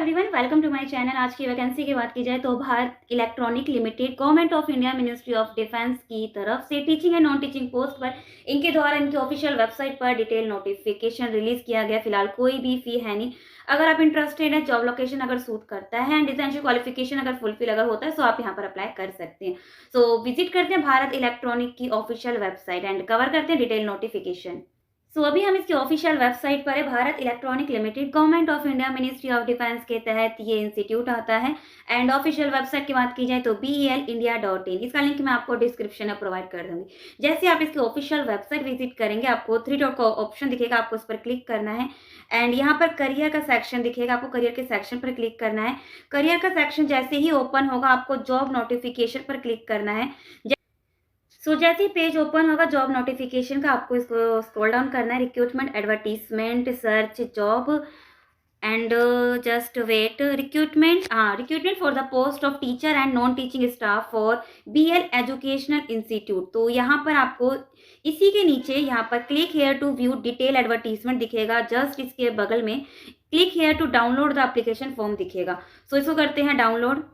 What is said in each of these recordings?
Everyone, welcome to my channel. आज की vacancy की बात की जाए तो Bharat electronic limited government of India ministry of defence की तरफ से teaching and non teaching post पर इनके द्वारा इनकी ऑफिशियल वेबसाइट पर डिटेल नोटिफिकेशन रिलीज किया गया। फिलहाल कोई भी फी है नहीं। अगर आप इंटरेस्टेड हैं, जॉब लोकेशन अगर सूट करता है एंड एसेंशियल क्वालिफिकेशन अगर फुलफिल अगर होता है तो आप यहाँ पर अप्लाई कर सकते हैं। सो विजिट करते हैं भारत इलेक्ट्रॉनिक की ऑफिशियल वेबसाइट एंड कवर करते हैं डिटेल नोटिफिकेशन। अभी हम इसकी ऑफिशियल वेबसाइट पर है। Bharat electronic limited government of India ministry of defence के तहत ये इंस्टीट्यूट आता है। एंड ऑफिशियल वेबसाइट की बात की जाए तो BELindia.in, इसका लिंक मैं आपको डिस्क्रिप्शन में प्रोवाइड कर दूंगी। जैसे आप इसकी ऑफिशियल वेबसाइट विजिट करेंगे, आपको 3 डॉट का ऑप्शन दिखेगा, आपको उस पर क्लिक करना है। एंड यहाँ पर करियर का सेक्शन दिखेगा, आपको करियर के सेक्शन पर क्लिक करना है। करियर का सेक्शन जैसे ही ओपन होगा, आपको जॉब नोटिफिकेशन पर क्लिक करना है। जैसे ही पेज ओपन होगा जॉब नोटिफिकेशन का, आपको इसको स्क्रॉल डाउन करना है। Recruitment advertisement search job and just wait recruitment for the post of teacher and non teaching staff for BL educational institute. तो यहाँ पर आपको इसी के नीचे यहाँ पर click here to view detail advertisement दिखेगा। जस्ट इसके बगल में click here to download the application form दिखेगा। इसको करते हैं डाउनलोड।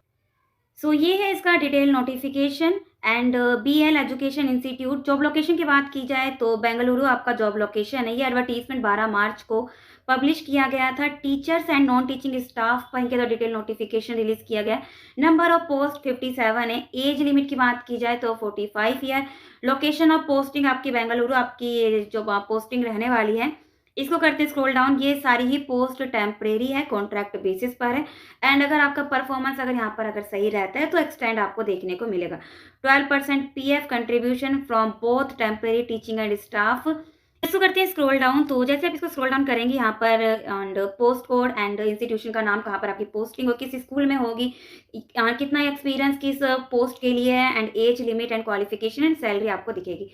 ये है इसका detail notification and BL education institute. Job location की बात की जाए तो बेंगलुरु आपका जॉब लोकेशन है। ये एडवर्टीजमेंट 12 मार्च को पब्लिश किया गया था। Teachers and non teaching staff पर इनके डिटेल नोटिफिकेशन रिलीज किया गया। नंबर ऑफ पोस्ट 57 है। एज लिमिट की बात की जाए तो 45 ईयर। लोकेशन ऑफ पोस्टिंग आपकी बेंगलुरु आपकी जो पोस्टिंग रहने वाली है। इसको करते स्क्रॉल डाउन। ये सारी ही पोस्ट टेम्परेरी है, कॉन्ट्रैक्ट बेसिस पर है। एंड अगर आपका परफॉर्मेंस अगर यहाँ पर अगर सही रहता है तो एक्सटेंड आपको देखने को मिलेगा। 12% PF contribution from both temporary teaching and staff. इसको करते हैं स्क्रॉल डाउन। तो जैसे आप इसको स्क्रॉल डाउन करेंगे यहाँ पर and post code and institution का नाम, कहाँ पर आपकी पोस्टिंग हो, किस स्कूल में होगी, कितना एक्सपीरियंस किस पोस्ट के लिए है, and age limit and qualification and salary आपको दिखेगी।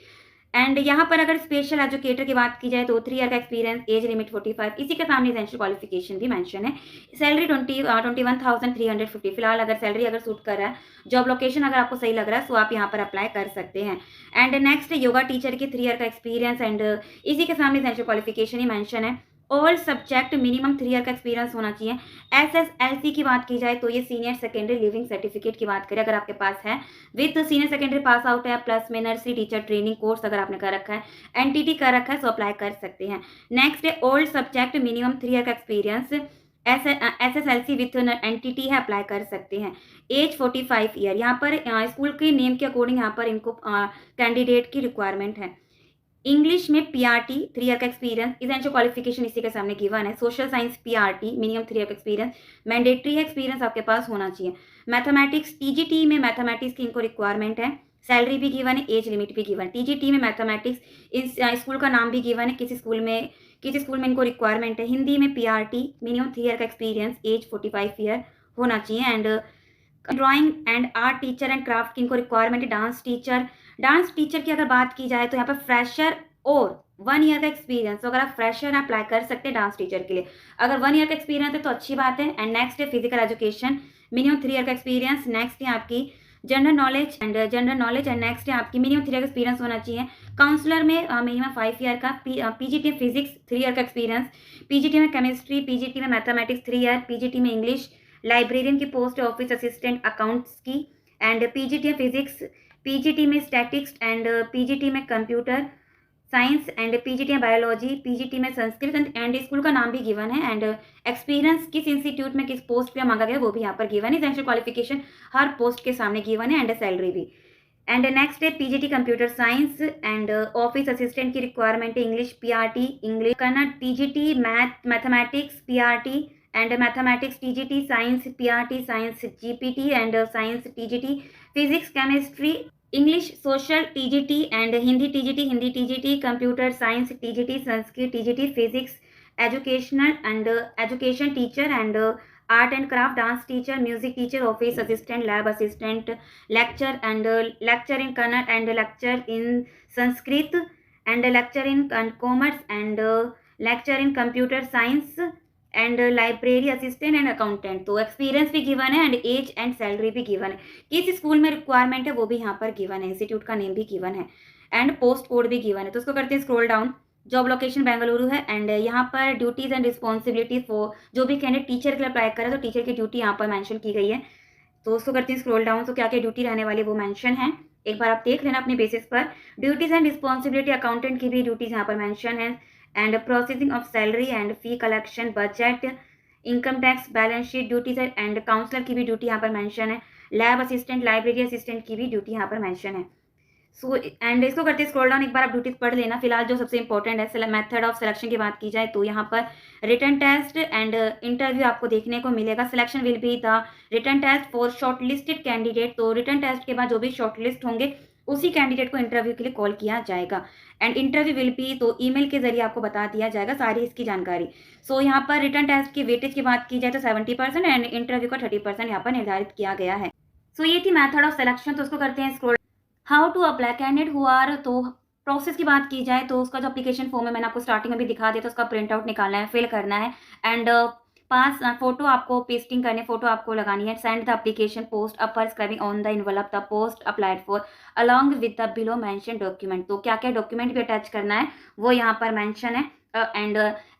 एंड यहाँ पर अगर स्पेशल एजुकेटर की बात की जाए तो 3 ईयर का एक्सपीरियंस, एज लिमिट 45, इसी के सामने एसेंशियल क्वालिफिकेशन भी मेंशन है। सैलरी 21,350। फिलहाल अगर सैलरी अगर सूट कर रहा है, जॉब लोकेशन अगर आपको सही लग रहा है तो आप यहाँ पर अप्लाई कर सकते हैं। एंड नेक्स्ट योगा टीचर की 3 ईयर का एक्सपीरियंस एंड इसी के सामने एसेंशियल क्वालिफिकेशन ही मेंशन है। ऑल सब्जेक्ट मिनिमम 3 ईयर का एक्सपीरियंस होना चाहिए। SSLC की बात की जाए तो ये सीनियर सेकेंडरी लिविंग सर्टिफिकेट की बात करें, अगर आपके पास है, with senior secondary pass out है, प्लस में नर्सरी टीचर ट्रेनिंग कोर्स अगर आपने कर रखा है, NTT कर रखा है, तो अप्लाई कर सकते हैं। नेक्स्ट है ओल्ड सब्जेक्ट मिनिमम 3 ईयर का एक्सपीरियंस। SSLC विथ NTT है, अप्लाई कर सकते हैं। Age 45 year. यहाँ पर स्कूल के नेम के अकॉर्डिंग यहाँ पर इनको कैंडिडेट की रिक्वायरमेंट है। इंग्लिश में PRT 3 ईयर का एक्सपीरियंस, इसेंशियल क्वालिफिकेशन इसी के सामने गिवन है। Social science PRT minimum 3 year का एक्सपीरियंस, मैंडेटरी है, एक्सपीरियंस आपके पास होना चाहिए। मैथमेटिक्स TGT में मैथमेटिक्स की इनको रिक्वायरमेंट है। सैलरी भी गिवन है, एज लिमिट भी गिवन। TGT में मैथमेटिक्स, इस स्कूल का नाम भी गिवन है, किसी स्कूल में इनको रिक्वायरमेंट है। हिंदी में PRT मिनिमम 3 ईयर का एक्सपीरियंस, एज 45 ईयर होना चाहिए। And drawing and art teacher and craft की इनको रिक्वायरमेंट है। डांस टीचर की अगर बात की जाए तो यहाँ पर फ्रेशर और 1 ईयर का एक्सपीरियंस, तो अगर आप फ्रेशर अप्लाई कर सकते हैं डांस टीचर के लिए। अगर 1 ईयर का एक्सपीरियंस है तो अच्छी बात है। एंड नेक्स्ट है फिजिकल एजुकेशन, मिनिमम 3 ईयर का एक्सपीरियंस। नेक्स्ट है आपकी जनरल नॉलेज एंड नेक्स्ट है आपकी मिनिमम 3 ईयर का एक्सपीरियंस होना चाहिए। काउंसलर में मिनिमम 5 ईयर का। PGT फिजिक्स 3 ईयर का एक्सपीरियंस। PGT में केमिस्ट्री, PGT में मैथमेटिक्स 3 ईयर, PGT में इंग्लिश। लाइब्रेरियन की पोस्ट ऑफिस असिस्टेंट अकाउंट्स की। एंड PGT फिजिक्स, PGT में स्टैटिक्स एंड PGT में कंप्यूटर साइंस एंड PGT में बायोलॉजी, PGT में संस्कृत एंड स्कूल का नाम भी गिवन है। एंड एक्सपीरियंस किस इंस्टीट्यूट में किस पोस्ट पे मांगा गया वो भी यहाँ पर गिवन है। एसेंशियल क्वालिफिकेशन हर पोस्ट के सामने गिवन है एंड सैलरी भी। एंड नेक्स्ट है PGT computer science and office assistant की रिक्वायरमेंट है। इंग्लिश PRT इंग्लिश करना। TGT mathematics PRT and mathematics TGT, science PRT, science GPT and science TGT, physics chemistry English social TGT and Hindi TGT, computer science TGT, Sanskrit TGT, physics educational and education teacher and art and craft, dance teacher, music teacher, office assistant, lab assistant, lecture in Kannada and lecture in Sanskrit and lecture in commerce and lecture in computer science and library assistant and accountant. तो experience भी given है and as and salary भी given है। किस school में requirement है वो भी यहाँ पर गिवन है, इंस्टीट्यूट का नेम भी गिवन है एंड पोस्ट कोड भी गिवन है। तो उसको करते हैं scroll down. Job location Bengaluru है एंड यहाँ पर ड्यूटीज़ एंड रिस्पॉन्सिबिलिटी फॉर जो भी कैंडिडेट टीचर के लिए अप्लाई करे तो टीचर की ड्यूटी यहाँ पर मेंशन की गई है। तो उसको करते हैं स्क्रॉल डाउन, तो क्या क्या ड्यूटी रहने वाली वो मेंशन है, एक बार आप देख लेना अपने बेसिस पर। ड्यूटीज़ एंड रिस्पॉन्सिबिलिटी अकाउंटेंट की भी ड्यूटीज़ यहाँ पर मेंशन है and processing of salary and fee collection, budget, income tax, balance sheet duties and counsellor की भी ड्यूटी यहाँ पर मेंशन है। लैब असिस्टेंट, लाइब्रेरी असिस्टेंट की भी ड्यूटी यहाँ पर मेंशन है। सो एंड इसको करते स्क्रॉल डाउन, एक बार आप ड्यूटीज पढ़ लेना। फिलहाल जो सबसे इंपॉर्टेंट है मेथड ऑफ सिलेक्शन की बात की जाए तो यहाँ पर रिटन टेस्ट एंड इंटरव्यू आपको देखने को मिलेगा। Selection will be the written test for shortlisted candidate, तो रिटन टेस्ट के बाद जो भी शॉर्टलिस्ट होंगे उसी कैंडिडेट को इंटरव्यू के लिए कॉल किया जाएगा एंड इंटरव्यू विल बी, तो ईमेल के जरिए आपको बता दिया जाएगा सारी इसकी जानकारी। सो यहाँ पर रिटन टेस्ट की वेटेज की बात की जाए तो 70% एंड इंटरव्यू का 30% यहाँ पर निर्धारित किया गया है। सो ये थी मेथड ऑफ सिलेक्शन। तो उसको करते हैं scroll. How to apply candidate who are, तो प्रोसेस की बात की जाए तो उसका जो एप्लीकेशन फॉर्म है मैंने आपको स्टार्टिंग में भी दिखा दिया, तो उसका प्रिंट आउट निकालना है, फिल करना है एंड पास फोटो आपको पेस्टिंग करनी है, फोटो आपको लगानी है। Send the application post upper scribing on the envelope the post applied for along with the below mention document, तो क्या क्या डॉक्यूमेंट भी अटैच करना है वो यहाँ पर मेंशन है एंड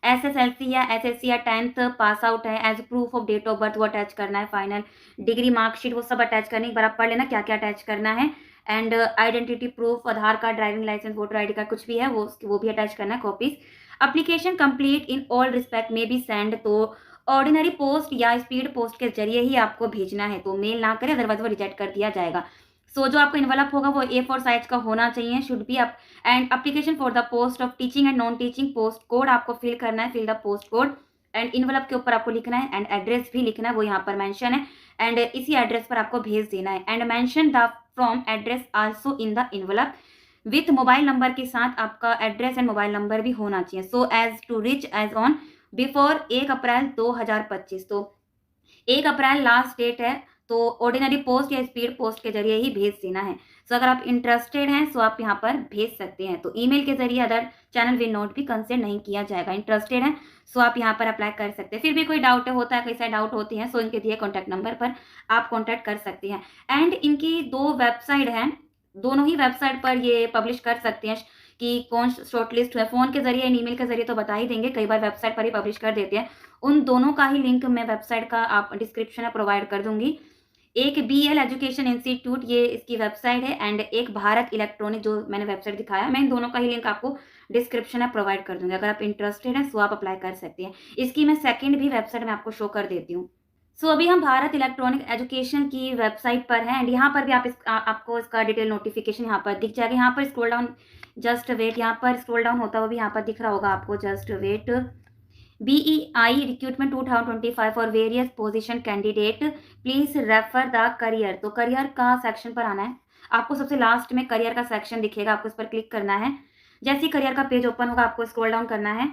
SSLC या SSC या 10th पास आउट है age proof of date of birth वो अटैच करना है, फाइनल डिग्री मार्कशीट वो सब अटैच करने, एक बार आप पढ़ लेना क्या क्या अटैच करना है and identity proof, Aadhaar card, driving licence, voter ID card कुछ भी है वो भी अटैच करना है copies. Application complete in all respect में बी सेंड, तो ऑर्डिनरी पोस्ट या स्पीड पोस्ट के जरिए ही आपको भेजना है, तो मेल ना करें अदरवाइज वो रिजेक्ट कर दिया जाएगा। सो जो आपको इन्वेलप होगा वो A4 साइज का होना चाहिए, should be up and application for the post of teaching and non teaching post code आपको फिल करना है, fill the post code and envelope के ऊपर आपको लिखना है एंड एड्रेस भी लिखना है, वो यहाँ पर मेंशन है एंड इसी एड्रेस पर आपको भेज देना है and mention the from address also in the envelope with mobile number के साथ आपका एड्रेस एंड मोबाइल नंबर भी होना चाहिए। So age to reach age on before 1 April 2025, तो 1 अप्रैल लास्ट डेट है, तो ऑर्डिनरी पोस्ट या स्पीड पोस्ट के जरिए ही भेज देना है। सो अगर आप इंटरेस्टेड हैं सो आप यहाँ पर भेज सकते हैं, तो ईमेल के जरिए अदर चैनल विल नॉट भी कंसिडर नहीं किया जाएगा। इंटरेस्टेड हैं सो आप यहाँ पर अप्लाई कर सकते हैं। फिर भी कोई डाउट होता है, कई सारे डाउट होते हैं, सो इनके दिए कॉन्टैक्ट नंबर पर आप कॉन्टैक्ट कर सकते हैं एंड इनकी 2 वेबसाइट हैं, दोनों ही वेबसाइट पर ये पब्लिश कर सकते हैं कि कौन शॉर्टलिस्ट है, फ़ोन के जरिए ईमेल के जरिए तो बता ही देंगे, कई बार वेबसाइट पर ही पब्लिश कर देते हैं। उन दोनों का ही लिंक मैं वेबसाइट का आप डिस्क्रिप्शन में प्रोवाइड कर दूंगी। एक BL एजुकेशन इंस्टीट्यूट ये इसकी वेबसाइट है एंड एक भारत इलेक्ट्रॉनिक जो मैंने वेबसाइट दिखाया, मैं इन दोनों का ही लिंक आपको डिस्क्रिप्शन में प्रोवाइड कर दूंगी। अगर आप इंटरेस्टेड हैं सो आप अप्लाई कर सकते हैं। इसकी मैं सेकंड भी वेबसाइट में आपको शो कर देती हूँ। सो अभी हम भारत इलेक्ट्रॉनिक एजुकेशन की वेबसाइट पर हैं एंड यहाँ पर भी आपको इसका डिटेल नोटिफिकेशन यहाँ पर दिख जाएगा। यहाँ पर स्क्रॉल डाउन, जस्ट वेट, यहाँ पर स्क्रॉल डाउन होता हुआ भी यहाँ पर दिख रहा होगा आपको, just wait. BEI recruitment 2025 for various position candidate please refer the career, तो करियर का सेक्शन पर आना है आपको। सबसे लास्ट में करियर का सेक्शन दिखेगा, आपको इस पर क्लिक करना है। जैसे ही करियर का पेज ओपन होगा आपको स्क्रॉल डाउन करना है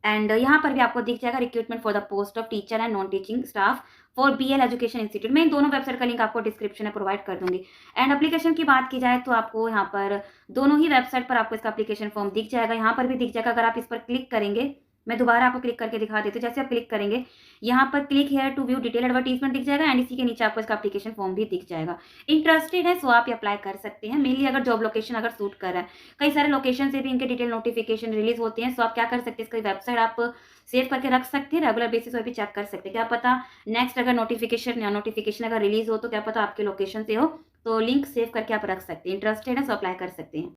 एंड यहाँ पर भी आपको दिख जाएगा recruitment for the post of teacher and non teaching staff for BL education institute. मैं इन दोनों वेबसाइट का लिंक आपको डिस्क्रिप्शन में प्रोवाइड कर दूंगी एंड एप्लीकेशन की बात की जाए तो आपको यहाँ पर दोनों ही वेबसाइट पर आपको इसका एप्लीकेशन फॉर्म दिख जाएगा, यहाँ पर भी दिख जाएगा। अगर आप इस पर क्लिक करेंगे, मैं दोबारा आपको क्लिक करके दिखा देती हूँ। जैसे आप क्लिक करेंगे यहाँ पर click here to view detail advertisement दिख जाएगा एंड इसी के नीचे आपको इसका एप्लीकेशन फॉर्म भी दिख जाएगा। इंटरेस्टेड है सो आप अप्लाई कर सकते हैं, मेनली अगर जॉब लोकेशन अगर सूट कर रहा है। कई सारे लोकेशन से भी इनके डिटेल नोटिफिकेशन रिलीज होते हैं, सो आप क्या कर सकते हैं, इसकी वेबसाइट आप सेव करके रख सकते हैं, रेगुलर बेसिस पर भी चेक कर सकते हैं। क्या पता नेक्स्ट अगर नोटिफिकेशन अगर रिलीज हो तो क्या पता आपके लोकेशन से हो, तो लिंक सेव करके आप रख सकते हैं। इंटरेस्टेड है सो अप्लाई कर सकते हैं।